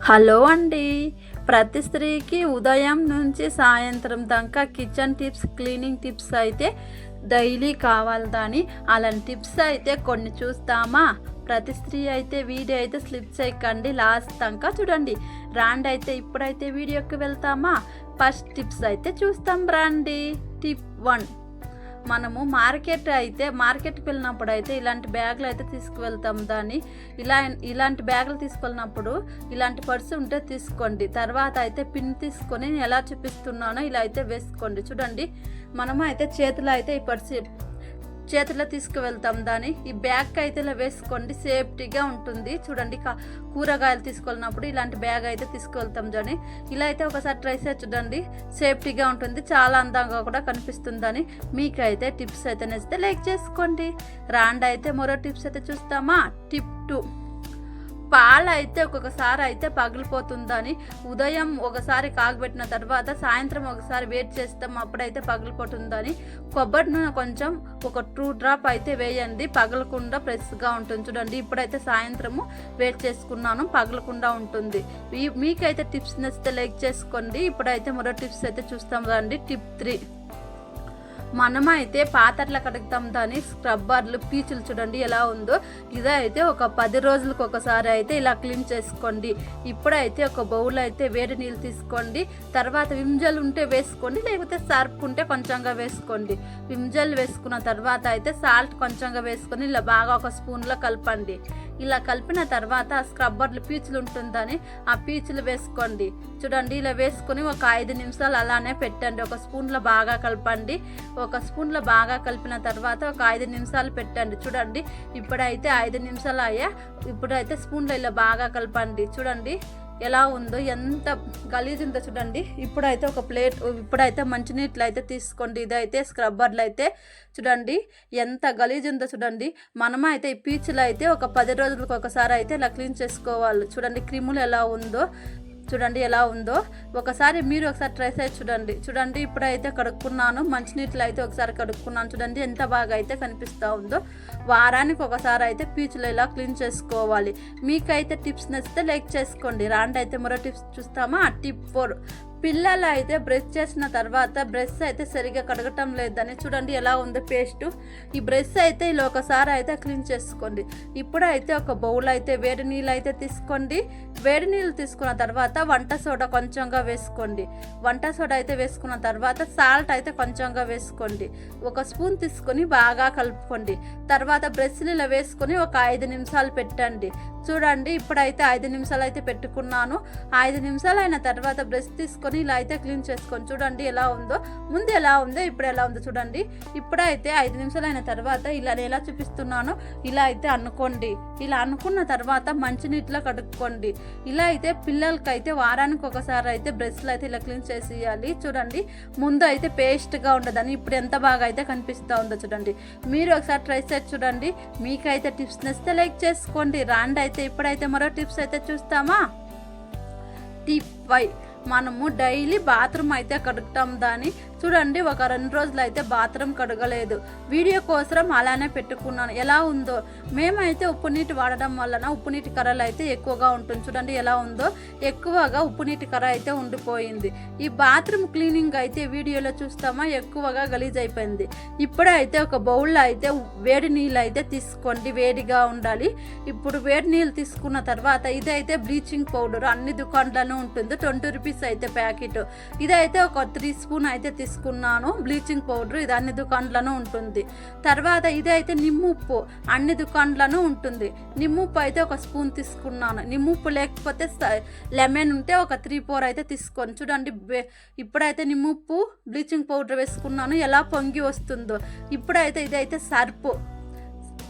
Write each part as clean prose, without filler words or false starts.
Hello అండి. ప్రతి స్త్రీకి ఉదయం నుంచి సాయంత్రం దాకా కిచెన్ టిప్స్, క్లీనింగ్ టిప్స్ అయితే డైలీ కావాలని అలాంటి టిప్స్ అయితే కొన్ని చూస్తామా? ప్రతి స్త్రీ అయితే వీడియో అయితే స్లిప్ చేయకండి, లాస్ట్ దాకా చూడండి. రాండి అయితే ఇప్పుడైతే వీడియోకి వెళ్తామా? ఫస్ట్ టిప్స్ అయితే చూస్తాం రండి. టిప్ 1, మనము మార్కెట్కి వెళ్ళినప్పుడు అయితే ఇలాంటి బ్యాగులు అయితే తీసుకువెళ్తాం. ఇలాంటి బ్యాగులు తీసుకెళ్ళినప్పుడు ఇలాంటి పర్సు ఉంటే తీసుకోండి. తర్వాత అయితే పిన్ తీసుకొని నేను ఎలా చూపిస్తున్నానో ఇలా అయితే వేసుకోండి. చూడండి, మనము అయితే చేతిలో అయితే ఈ పర్సు చేతిలో తీసుకువెళ్తాం. ఈ బ్యాగ్ అయితే ఇలా వేసుకోండి, సేఫ్టీగా ఉంటుంది. చూడండి, కూరగాయలు తీసుకెళ్ళినప్పుడు ఇలాంటి బ్యాగ్ అయితే తీసుకువెళ్తాం. ఇలా అయితే ఒకసారి ట్రై చేసి చూడండి, సేఫ్టీగా ఉంటుంది, చాలా అందంగా కూడా కనిపిస్తుందని. మీకైతే టిప్స్ అయితే నచ్చితే లైక్ చేసుకోండి. రాండి అయితే మరో టిప్స్ అయితే చూస్తామా? టిప్ 2, పాలు అయితే ఒక్కొక్కసారి అయితే పగిలిపోతుందని ఉదయం ఒకసారి కాగబెట్టిన తర్వాత సాయంత్రం ఒకసారి వేడి చేస్తాం, అప్పుడైతే పగిలిపోతుందని కొబ్బరి నూనె కొంచెం ఒక 2 డ్రాప్ అయితే వేయండి, పగలకుండా ఫ్రెష్గా ఉంటుంది. చూడండి, ఇప్పుడైతే సాయంత్రము వేడి చేసుకున్నాను, పగలకుండా ఉంటుంది. మీకైతే టిప్స్ నచ్చితే లైక్ చేసుకోండి. ఇప్పుడైతే మరో టిప్స్ అయితే చూస్తాం రండి. టిప్ 3, మనమైతే పాత్రలు కడుగుతాం స్క్రబ్బర్లు, పీచులు చూడండి ఎలా ఉందో. ఇదైతే ఒక 10 రోజులకు ఒకసారి అయితే ఇలా క్లీన్ చేసుకోండి. ఇప్పుడైతే ఒక బౌల్ అయితే వేడి నీళ్ళు తీసుకోండి. తర్వాత విమ్ జెల్ ఉంటే వేసుకోండి, లేకపోతే సర్ఫ్ ఉంటే కొంచెంగా వేసుకోండి. విమ్ జెల్ వేసుకున్న తర్వాత అయితే సాల్ట్ కొంచెంగా వేసుకొని ఇలా బాగా ఒక స్పూన్లో కలపండి. ఇలా కలిపిన తర్వాత స్క్రబ్బర్లు పీచులు ఉంటుందని ఆ పీచులు వేసుకోండి. చూడండి, ఇలా వేసుకొని ఒక 5 నిమిషాలు అలానే పెట్టండి. ఒక స్పూన్లో బాగా కలపండి. ఒక స్పూన్లో బాగా కలిపిన తర్వాత ఒక 5 నిమిషాలు పెట్టండి. చూడండి, ఇప్పుడైతే 5 నిమిషాలు అయ్యా. ఇప్పుడైతే స్పూన్లో ఇలా బాగా కలపండి. చూడండి ఎలా ఉందో, ఎంత గలీజ్ ఉందో చూడండి. ఇప్పుడైతే మంచినీళ్ళు అయితే తీసుకోండి. ఇదైతే స్క్రబ్బర్లు అయితే చూడండి ఎంత గలీజ్ ఉందో చూడండి. మనమైతే ఈ పీచులు అయితే ఒక 10 రోజులకు ఒకసారి అయితే ఇలా క్లీన్ చేసుకోవాలి. చూడండి క్రిములు ఎలా ఉందో, చూడండి ఎలా ఉందో. మీరు ఒకసారి ట్రై చేసి చూడండి. ఇప్పుడైతే కడుక్కున్నాను, మంచినీళ్ళు అయితే ఒకసారి కడుక్కున్నాను. చూడండి ఎంత బాగా అయితే కనిపిస్తూ ఉందో. వారానికి ఒకసారి అయితే పీచులు ఇలా క్లీన్ చేసుకోవాలి. మీకైతే టిప్స్ నచ్చితే లైక్ చేసుకోండి. రాండి అయితే మరో టిప్స్ చూస్తామా? టిప్ 4, పిల్లలు అయితే బ్రష్ చేసిన తర్వాత బ్రష్ అయితే సరిగా కడగటం లేదని చూడండి ఎలా ఉందో పేస్ట్. ఈ బ్రష్ అయితే ఇలా ఒకసారి అయితే క్లీన్ చేసుకోండి. ఇప్పుడైతే ఒక బౌల్ అయితే వేడి నీళ్ళు అయితే తీసుకోండి. వేడి నీళ్ళు తీసుకున్న తర్వాత వంట సోడా కొంచెంగా వేసుకోండి. వంట సోడా అయితే వేసుకున్న తర్వాత సాల్ట్ అయితే కొంచెంగా వేసుకోండి. ఒక స్పూన్ తీసుకొని బాగా కలుపుకోండి. తర్వాత బ్రష్లు ఇలా వేసుకొని ఒక 5 నిమిషాలు పెట్టండి. చూడండి, ఇప్పుడైతే 5 నిమిషాలు అయితే పెట్టుకున్నాను. 5 నిమిషాలు అయిన తర్వాత బ్రష్ తీసుకొని ఇలా అయితే క్లీన్ చేసుకొని చూడండి ఎలా ఉందో. ముందు ఎలా ఉందో ఇప్పుడు ఎలా ఉందో చూడండి. ఇప్పుడైతే 5 నిమిషాలు అయిన తర్వాత ఇలా ఎలా చూపిస్తున్నానో ఇలా అయితే అనుకోండి. ఇలా అనుకున్న తర్వాత మంచినీటిలో కడుక్కోండి. ఇలా అయితే పిల్లలకైతే వారానికి ఒకసారి అయితే బ్రష్లు అయితే ఇలా క్లీన్ చేసేయాలి. చూడండి, ముందు అయితే పేస్ట్గా ఉండదని ఇప్పుడు ఎంత బాగా అయితే కనిపిస్తూ ఉందో చూడండి. మీరు ఒకసారి ట్రై చేసి చూడండి. మీకైతే టిప్స్ నచ్చితే లైక్ చేసుకోండి. రాండి అయితే ఇప్పుడైతే మరో టిప్స్ అయితే చూస్తామా? టిప్ 5, మనము డైలీ బాత్రూమ్ అయితే కడుగుతాం. చూడండి, ఒక 2 రోజులు అయితే బాత్రూమ్ కడగలేదు. వీడియో కోసం అలానే పెట్టుకున్నాను. ఎలా ఉందో, మేమైతే ఉప్పు నీటి వాడడం వలన ఉప్పు నీటి కర్రలు అయితే ఎక్కువగా ఉంటుంది. చూడండి ఎలా ఉందో, ఎక్కువగా ఉప్పు నీటి కర్ర అయితే ఉండిపోయింది. ఈ బాత్రూమ్ క్లీనింగ్ అయితే వీడియోలో చూస్తామా, ఎక్కువగా గలీజ్ అయిపోయింది. ఇప్పుడైతే ఒక బౌల్లో అయితే వేడి నీళ్ళు అయితే తీసుకోండి, వేడిగా ఉండాలి. ఇప్పుడు వేడి నీళ్ళు తీసుకున్న తర్వాత ఇదైతే బ్లీచింగ్ పౌడర్ అన్ని దుకాణాల్లోనూ ఉంటుంది, 20 రూపీస్ అయితే ప్యాకెట్. ఇదైతే ఒక 3 స్పూన్ అయితే తీసుకున్నాను. బ్లీచింగ్ పౌడర్ ఇది అన్ని దుకాణాల్లోనూ ఉంటుంది. తర్వాత ఇదైతే నిమ్ముప్పు అన్ని దుకాణాల్లోనూ ఉంటుంది. నిమ్ముప్పు అయితే ఒక స్పూన్ తీసుకున్నాను. నిమ్ముప్పు లేకపోతే లెమన్ ఉంటే ఒక 3-4 అయితే తీసుకొని చూడండి. ఇప్పుడైతే నిమ్ముప్పు బ్లీచింగ్ పౌడర్ వేసుకున్నాను, ఎలా పొంగి వస్తుందో. ఇప్పుడైతే ఇదైతే సర్పు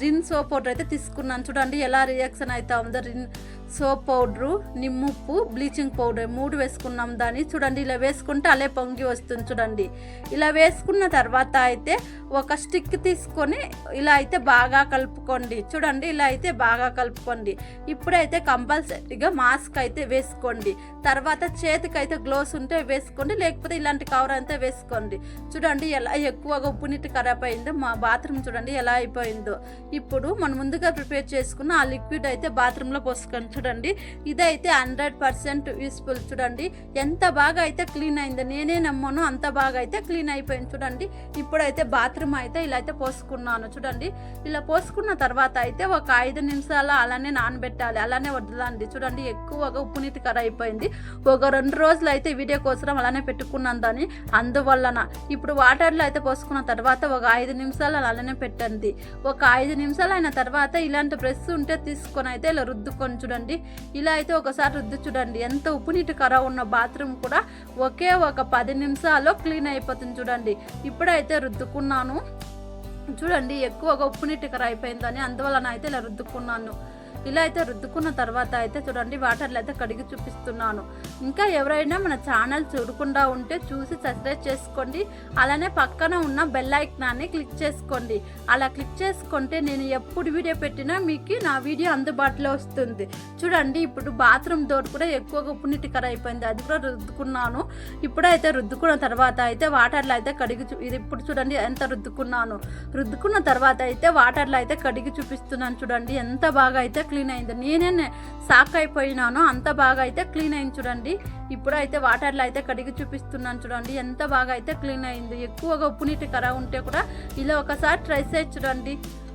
రిన్ సోప్ పౌడర్ అయితే తీసుకున్నాను. చూడండి ఎలా రియాక్షన్ అవుతా ఉందో. రిన్ సోప్ పౌడరు, నిమ్ముప్పు, బ్లీచింగ్ పౌడర్ 3 వేసుకున్నాం. చూడండి ఇలా వేసుకుంటే అలే పొంగి వస్తుంది. చూడండి ఇలా వేసుకున్న తర్వాత అయితే ఒక స్టిక్ తీసుకొని ఇలా అయితే బాగా కలుపుకోండి. చూడండి ఇలా అయితే బాగా కలుపుకోండి. ఇప్పుడైతే కంపల్సరీగా మాస్క్ అయితే వేసుకోండి. తర్వాత చేతికి అయితే గ్లోవ్స్ ఉంటే వేసుకోండి, లేకపోతే ఇలాంటి కవర్ అంతా వేసుకోండి. చూడండి ఎలా ఎక్కువగా ఉప్పు నీటి ఖరాబ్ అయిందో. మా బాత్రూమ్ చూడండి ఎలా అయిపోయిందో. ఇప్పుడు మనం ముందుగా ప్రిపేర్ చేసుకున్న ఆ లిక్విడ్ అయితే బాత్రూంలో పోసుకోండి. చూడండి. ఇదైతే 100% యూస్ఫుల్. చూడండి ఎంత బాగా అయితే క్లీన్ అయింది, నేనే నమ్మను అంత బాగా అయితే క్లీన్ అయిపోయింది. చూడండి ఇప్పుడైతే బాత్రూమ్ అయితే ఇలా అయితే పోసుకున్నాను. చూడండి ఇలా పోసుకున్న తర్వాత అయితే ఒక 5 నిమిషాలు అలానే నానబెట్టాలి, అలానే వదలండి. చూడండి ఎక్కువగా ఉప్పు నీటి కర అయిపోయింది. ఒక 2 రోజులు అయితే వీడియో కోసం అలానే పెట్టుకున్నాను దాన్ని, అందువలన ఇప్పుడు వాటర్లో అయితే పోసుకున్న తర్వాత ఒక 5 నిమిషాలు అలానే పెట్టండి. ఒక 5 నిమిషాలు అయిన తర్వాత ఇలాంటి బ్రష్ ఉంటే తీసుకొని అయితే ఇలా రుద్దుకొని చూడండి. ఇలా అయితే ఒకసారి రుద్దు చూడండి. ఎంత ఉప్పు నీటి కర ఉన్న బాత్రూమ్ కూడా ఒకే ఒక 10 నిమిషాల్లో క్లీన్ అయిపోతుంది. చూడండి ఇప్పుడైతే రుద్దుకున్నాను. చూడండి ఎక్కువగా ఉప్పు నీటి కర అయిపోయిందని, అందువలన అయితే ఇలా రుద్దుకున్నాను. ఇలా అయితే రుద్దుకున్న తర్వాత అయితే చూడండి వాటర్లో అయితే కడిగి చూపిస్తున్నాను. ఇంకా ఎవరైనా మన ఛానల్ చూడకుండా ఉంటే చూసి సబ్స్క్రైబ్ చేసుకోండి, అలానే పక్కన ఉన్న బెల్ ఐకాన్ని క్లిక్ చేసుకోండి. అలా క్లిక్ చేసుకుంటే నేను ఎప్పుడు వీడియో పెట్టినా మీకు నా వీడియో అందుబాటులో వస్తుంది. చూడండి ఇప్పుడు బాత్రూమ్ డోర్ కూడా ఎక్కువగా ఉప్పు నీటి కర అయిపోయింది, అది కూడా రుద్దుకున్నాను. ఇప్పుడైతే రుద్దుకున్న తర్వాత అయితే వాటర్లో అయితే కడిగి ఇది ఇప్పుడు చూడండి ఎంత రుద్దుకున్నాను. రుద్దుకున్న తర్వాత అయితే వాటర్లో అయితే కడిగి చూపిస్తున్నాను. చూడండి ఎంత బాగా అయితే క్లీన్ అయింది, నేనే షాక్ అయిపోయినాను, అంత బాగా అయితే క్లీన్ అయింది. చూడండి ఇప్పుడు అయితే వాటర్లో అయితే కడిగి చూపిస్తున్నాను. చూడండి ఎంత బాగా అయితే క్లీన్ అయింది. ఎక్కువగా ఉప్పు నీటి కర ఉంటే కూడా ఇలా ఒకసారి ట్రై చేసి చూడండి,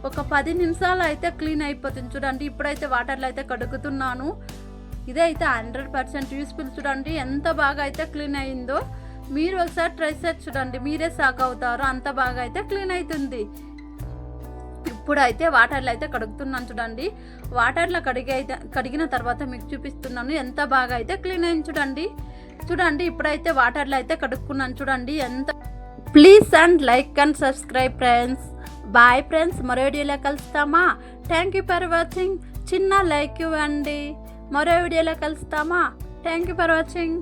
ఒక 10 నిమిషాలు అయితే క్లీన్ అయిపోతుంది. చూడండి ఇప్పుడైతే వాటర్లో అయితే కడుగుతున్నాను. ఇదైతే 100% యూస్ఫుల్. చూడండి ఎంత బాగా అయితే క్లీన్ అయిందో, మీరు ఒకసారి ట్రై చేసి చూడండి, మీరే షాక్ అవుతారు, అంత బాగా అయితే క్లీన్ అవుతుంది. ఇప్పుడైతే వాటర్లో అయితే కడుగుతున్నాను. చూడండి వాటర్లో కడిగిన తర్వాత మీకు చూపిస్తున్నాను ఎంత బాగా అయితే క్లీన్ అయింది. చూడండి ఇప్పుడైతే వాటర్లో అయితే కడుక్కున్నాను. చూడండి ఎంత. Please and like and subscribe friends. Bye friends, మరో వీడియోలో కలుస్తామా? Thank you for watching. చిన్న లైక్ ఇవ్వండి. మరో వీడియోలో కలుస్తామా? Thank you for watching.